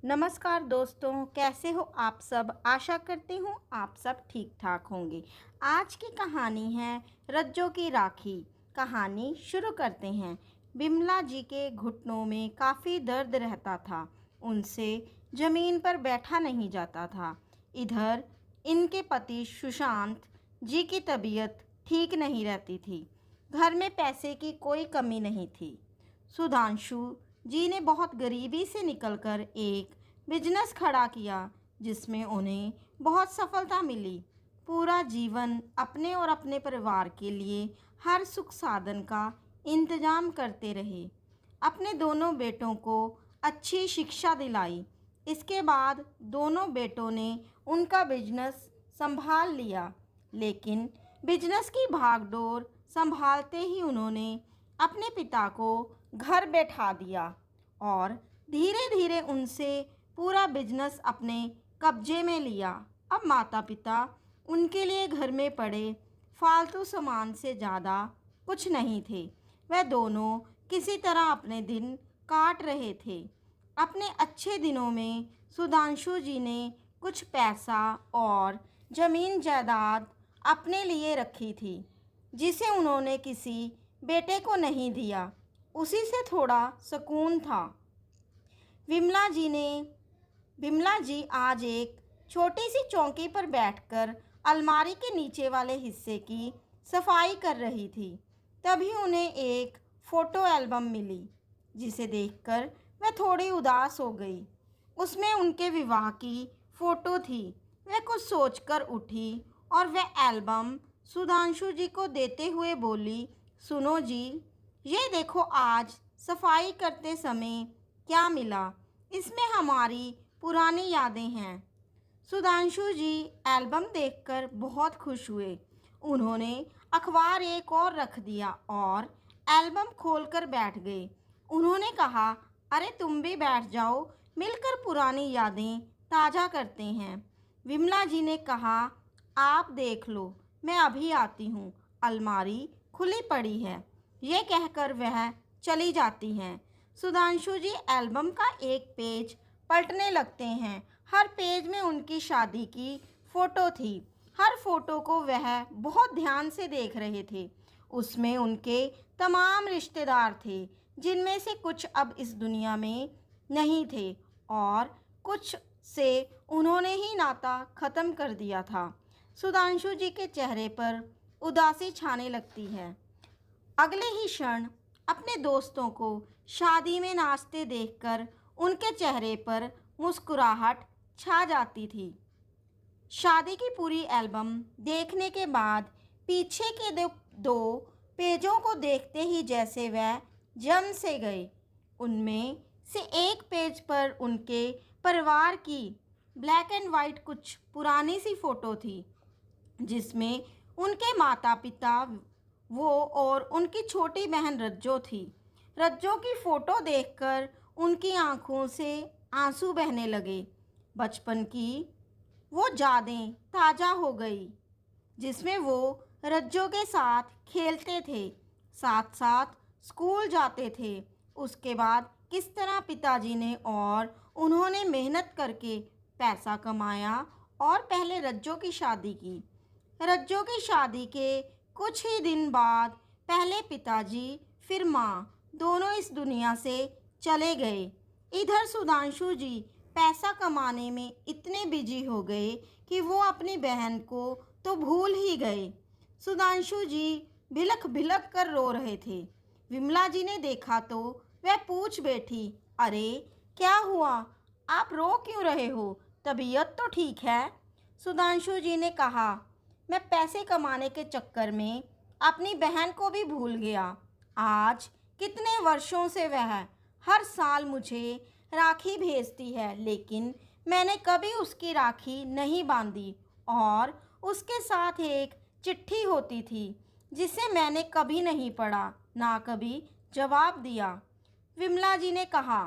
नमस्कार दोस्तों, कैसे हो आप सब। आशा करती हूँ आप सब ठीक ठाक होंगे। आज की कहानी है रज्जो की राखी। कहानी शुरू करते हैं। बिमला जी के घुटनों में काफ़ी दर्द रहता था। उनसे ज़मीन पर बैठा नहीं जाता था। इधर इनके पति सुशांत जी की तबीयत ठीक नहीं रहती थी। घर में पैसे की कोई कमी नहीं थी। सुधांशु जी ने बहुत गरीबी से निकलकर एक बिजनेस खड़ा किया जिसमें उन्हें बहुत सफलता मिली। पूरा जीवन अपने और अपने परिवार के लिए हर सुख साधन का इंतजाम करते रहे। अपने दोनों बेटों को अच्छी शिक्षा दिलाई। इसके बाद दोनों बेटों ने उनका बिजनेस संभाल लिया, लेकिन बिजनेस की भागदौड़ संभालते ही उन्होंने अपने पिता को घर बैठा दिया और धीरे धीरे उनसे पूरा बिजनेस अपने कब्जे में लिया। अब माता पिता उनके लिए घर में पड़े फालतू सामान से ज़्यादा कुछ नहीं थे। वह दोनों किसी तरह अपने दिन काट रहे थे। अपने अच्छे दिनों में सुधांशु जी ने कुछ पैसा और ज़मीन जायदाद अपने लिए रखी थी, जिसे उन्होंने किसी बेटे को नहीं दिया। उसी से थोड़ा सुकून था। विमला जी आज एक छोटी सी चौकी पर बैठकर अलमारी के नीचे वाले हिस्से की सफाई कर रही थी। तभी उन्हें एक फ़ोटो एल्बम मिली, जिसे देखकर वह थोड़ी उदास हो गई। उसमें उनके विवाह की फ़ोटो थी। वह कुछ सोचकर उठी और वह एल्बम सुधांशु जी को देते हुए बोली, सुनो जी, ये देखो आज सफाई करते समय क्या मिला। इसमें हमारी पुरानी यादें हैं। सुधांशु जी एल्बम देखकर बहुत खुश हुए। उन्होंने अखबार एक और रख दिया और एल्बम खोलकर बैठ गए। उन्होंने कहा, अरे तुम भी बैठ जाओ, मिलकर पुरानी यादें ताज़ा करते हैं। विमला जी ने कहा, आप देख लो, मैं अभी आती हूँ, अलमारी खुली पड़ी है। ये कहकर वह चली जाती हैं। सुधांशु जी एल्बम का एक पेज पलटने लगते हैं। हर पेज में उनकी शादी की फ़ोटो थी। हर फोटो को वह बहुत ध्यान से देख रहे थे। उसमें उनके तमाम रिश्तेदार थे, जिनमें से कुछ अब इस दुनिया में नहीं थे और कुछ से उन्होंने ही नाता ख़त्म कर दिया था। सुधांशु जी के चेहरे पर उदासी छाने लगती है। अगले ही क्षण अपने दोस्तों को शादी में नाचते देखकर उनके चेहरे पर मुस्कुराहट छा जाती थी। शादी की पूरी एल्बम देखने के बाद पीछे के दो पेजों को देखते ही जैसे वह जम से गए। उनमें से एक पेज पर उनके परिवार की ब्लैक एंड वाइट कुछ पुरानी सी फ़ोटो थी, जिसमें उनके माता पिता, वो और उनकी छोटी बहन रज्जो थी। रज्जो की फ़ोटो देखकर उनकी आंखों से आंसू बहने लगे। बचपन की वो यादें ताज़ा हो गई, जिसमें वो रज्जो के साथ खेलते थे, साथ साथ स्कूल जाते थे। उसके बाद किस तरह पिताजी ने और उन्होंने मेहनत करके पैसा कमाया और पहले रज्जो की शादी की। रज्जो की शादी के कुछ ही दिन बाद पहले पिताजी फिर माँ दोनों इस दुनिया से चले गए। इधर सुधांशु जी पैसा कमाने में इतने बिजी हो गए कि वो अपनी बहन को तो भूल ही गए। सुधांशु जी भिलक भिलक कर रो रहे थे। विमला जी ने देखा तो वह पूछ बैठी, अरे क्या हुआ, आप रो क्यों रहे हो, तबीयत तो ठीक है। सुधांशु जी ने कहा, मैं पैसे कमाने के चक्कर में अपनी बहन को भी भूल गया। आज कितने वर्षों से वह हर साल मुझे राखी भेजती है, लेकिन मैंने कभी उसकी राखी नहीं बांधी और उसके साथ एक चिट्ठी होती थी, जिसे मैंने कभी नहीं पढ़ा, ना कभी जवाब दिया। विमला जी ने कहा,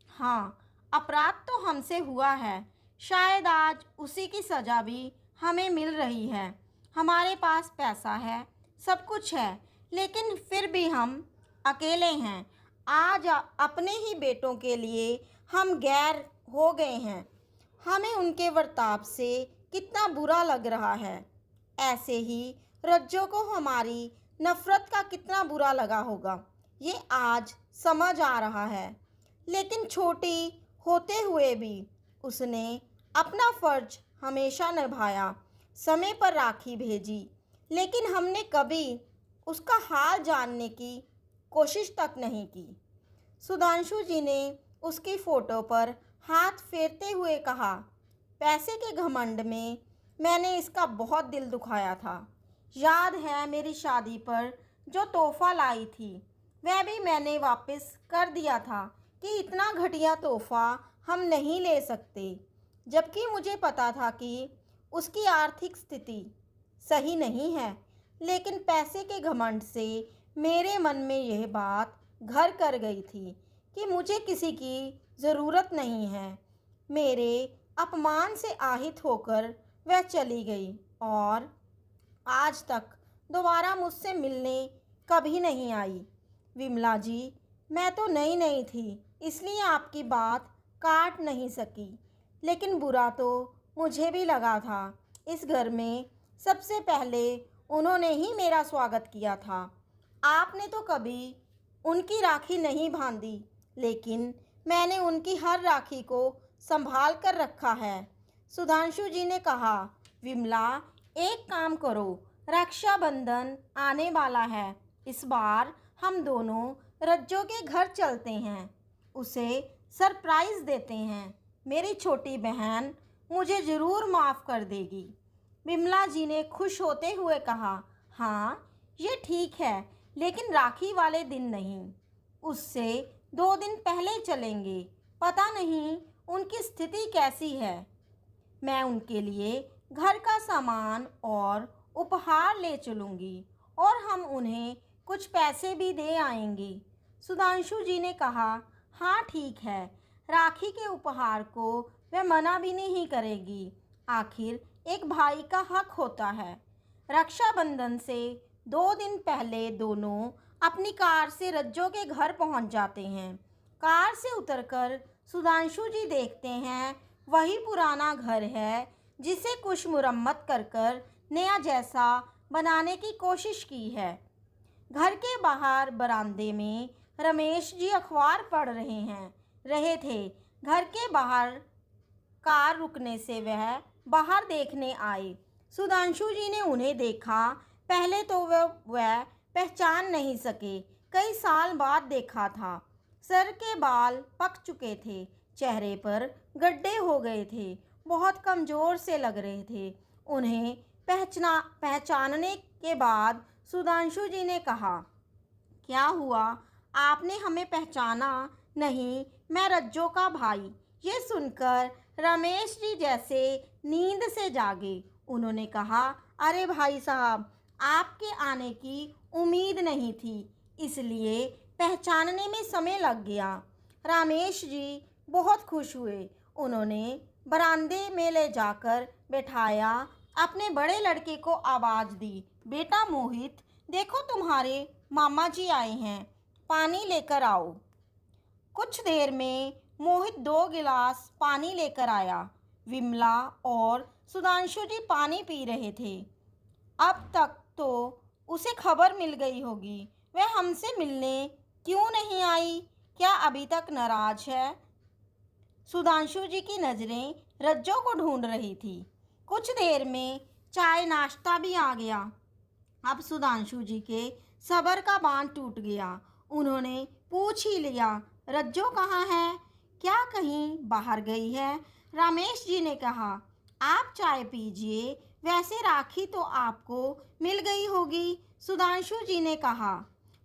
हाँ, अपराध तो हमसे हुआ है, शायद आज उसी की सज़ा भी हमें मिल रही है। हमारे पास पैसा है, सब कुछ है, लेकिन फिर भी हम अकेले हैं। आज अपने ही बेटों के लिए हम गैर हो गए हैं। हमें उनके बर्ताव से कितना बुरा लग रहा है। ऐसे ही रज्जो को हमारी नफ़रत का कितना बुरा लगा होगा, ये आज समझ आ रहा है। लेकिन छोटी होते हुए भी उसने अपना फ़र्ज हमेशा निभाया, समय पर राखी भेजी। लेकिन हमने कभी उसका हाल जानने की कोशिश तक नहीं की। सुधांशु जी ने उसकी फ़ोटो पर हाथ फेरते हुए कहा, पैसे के घमंड में मैंने इसका बहुत दिल दुखाया था। याद है मेरी शादी पर जो तोहफ़ा लाई थी, वह भी मैंने वापस कर दिया था कि इतना घटिया तोहफ़ा हम नहीं ले सकते। जबकि मुझे पता था कि उसकी आर्थिक स्थिति सही नहीं है, लेकिन पैसे के घमंड से मेरे मन में यह बात घर कर गई थी कि मुझे किसी की ज़रूरत नहीं है। मेरे अपमान से आहित होकर वह चली गई और आज तक दोबारा मुझसे मिलने कभी नहीं आई। विमला जी, मैं तो नई नई थी, इसलिए आपकी बात काट नहीं सकी, लेकिन बुरा तो मुझे भी लगा था। इस घर में सबसे पहले उन्होंने ही मेरा स्वागत किया था। आपने तो कभी उनकी राखी नहीं बांधी, लेकिन मैंने उनकी हर राखी को संभाल कर रखा है। सुधांशु जी ने कहा, विमला, एक काम करो, रक्षाबंधन आने वाला है। इस बार हम दोनों रज्जो के घर चलते हैं, उसे सरप्राइज़ देते हैं। मेरी छोटी बहन मुझे ज़रूर माफ़ कर देगी। विमला जी ने खुश होते हुए कहा, हाँ ये ठीक है, लेकिन राखी वाले दिन नहीं, उससे 2 दिन पहले चलेंगे। पता नहीं उनकी स्थिति कैसी है। मैं उनके लिए घर का सामान और उपहार ले चलूँगी और हम उन्हें कुछ पैसे भी दे आएंगे। सुधांशु जी ने कहा, हाँ ठीक है, राखी के उपहार को वह मना भी नहीं करेगी। आखिर एक भाई का हक होता है। रक्षाबंधन से 2 दिन पहले दोनों अपनी कार से रज्जो के घर पहुंच जाते हैं। कार से उतरकर सुधांशु जी देखते हैं वही पुराना घर है जिसे कुछ मुरम्मत कर नया जैसा बनाने की कोशिश की है। घर के बाहर बरामदे में रमेश जी अखबार पढ़ रहे थे। घर के बाहर कार रुकने से वह बाहर देखने आए। सुधांशु जी ने उन्हें देखा। पहले तो वह पहचान नहीं सके, कई साल बाद देखा था। सर के बाल पक चुके थे, चेहरे पर गड्ढे हो गए थे, बहुत कमज़ोर से लग रहे थे। उन्हें पहचानने के बाद सुधांशु जी ने कहा, क्या हुआ, आपने हमें पहचाना नहीं? मैं रज्जो का भाई। ये सुनकर रमेश जी जैसे नींद से जागे। उन्होंने कहा, अरे भाई साहब, आपके आने की उम्मीद नहीं थी, इसलिए पहचानने में समय लग गया। रमेश जी बहुत खुश हुए। उन्होंने बरामदे में ले जाकर बैठाया। अपने बड़े लड़के को आवाज़ दी, बेटा मोहित, देखो तुम्हारे मामा जी आए हैं, पानी लेकर आओ। कुछ देर में मोहित 2 गिलास पानी लेकर आया। विमला और सुधांशु जी पानी पी रहे थे। अब तक तो उसे खबर मिल गई होगी, वह हमसे मिलने क्यों नहीं आई? क्या अभी तक नाराज है? सुधांशु जी की नज़रें रज्जो को ढूंढ रही थी। कुछ देर में चाय नाश्ता भी आ गया। अब सुधांशु जी के सब्र का बांध टूट गया। उन्होंने पूछ ही लिया, रज्जो कहाँ है? क्या कहीं बाहर गई है? रमेश जी ने कहा, आप चाय पीजिए, वैसे राखी तो आपको मिल गई होगी। सुधांशु जी ने कहा,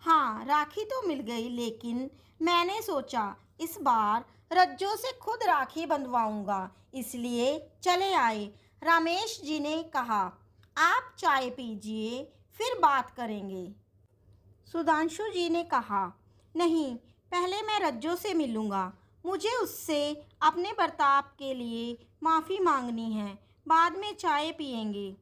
हाँ राखी तो मिल गई, लेकिन मैंने सोचा इस बार रज्जो से खुद राखी बंधवाऊंगा, इसलिए चले आए। रमेश जी ने कहा, आप चाय पीजिए, फिर बात करेंगे। सुधांशु जी ने कहा, नहीं, पहले मैं रज्जो से मिलूँगा, मुझे उससे अपने बर्ताव के लिए माफ़ी मांगनी है, बाद में चाय पियेंगे।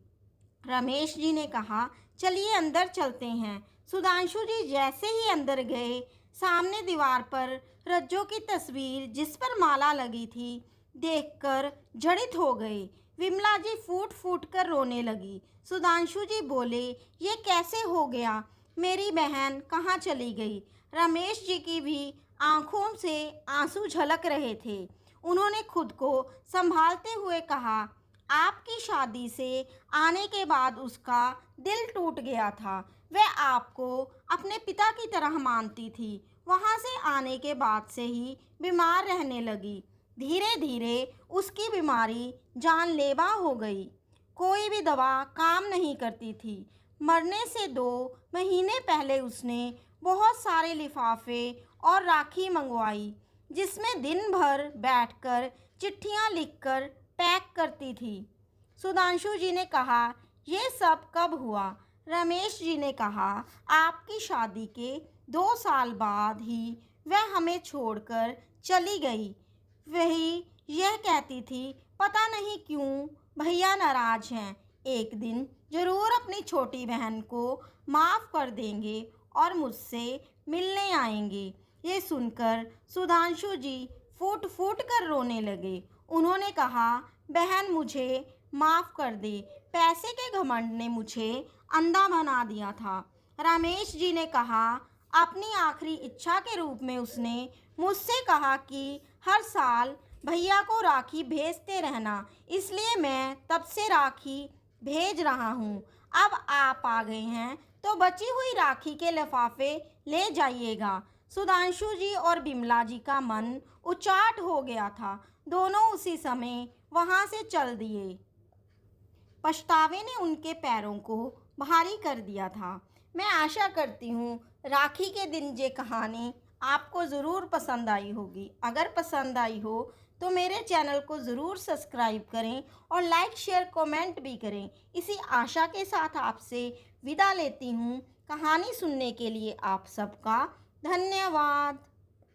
रमेश जी ने कहा, चलिए अंदर चलते हैं। सुधांशु जी जैसे ही अंदर गए, सामने दीवार पर रज्जो की तस्वीर जिस पर माला लगी थी देखकर जड़ित हो गए। विमला जी फूट फूट कर रोने लगी। सुधांशु जी बोले, ये कैसे हो गया? मेरी बहन कहाँ चली गई? रमेश जी की भी आंखों से आंसू झलक रहे थे। उन्होंने खुद को संभालते हुए कहा, आपकी शादी से आने के बाद उसका दिल टूट गया था। वह आपको अपने पिता की तरह मानती थी। वहाँ से आने के बाद से ही बीमार रहने लगी। धीरे धीरे उसकी बीमारी जानलेवा हो गई। कोई भी दवा काम नहीं करती थी। मरने से 2 महीने पहले उसने बहुत सारे लिफाफे और राखी मंगवाई, जिसमें दिन भर बैठकर चिट्ठियां लिखकर पैक करती थी। सुधांशु जी ने कहा, ये सब कब हुआ? रमेश जी ने कहा, आपकी शादी के 2 साल बाद ही वह हमें छोड़कर चली गई। वही यह कहती थी, पता नहीं क्यों भैया नाराज हैं। एक दिन जरूर अपनी छोटी बहन को माफ़ कर देंगे और मुझसे मिलने आएंगे। ये सुनकर सुधांशु जी फूट फूट कर रोने लगे। उन्होंने कहा, बहन मुझे माफ़ कर दे। पैसे के घमंड ने मुझे अंधा बना दिया था। रमेश जी ने कहा, अपनी आखिरी इच्छा के रूप में उसने मुझसे कहा कि हर साल भैया को राखी भेजते रहना, इसलिए मैं तब से राखी भेज रहा हूँ। अब आप आ गए हैं तो बची हुई राखी के लिफाफे ले जाइएगा। सुधांशु जी और बिमला जी का मन उचाट हो गया था। दोनों उसी समय वहाँ से चल दिए। पछतावे ने उनके पैरों को भारी कर दिया था। मैं आशा करती हूँ राखी के दिन ये कहानी आपको ज़रूर पसंद आई होगी। अगर पसंद आई हो तो मेरे चैनल को ज़रूर सब्सक्राइब करें और लाइक शेयर कमेंट भी करें। इसी आशा के साथ आपसे विदा लेती हूँ। कहानी सुनने के लिए आप सबका धन्यवाद।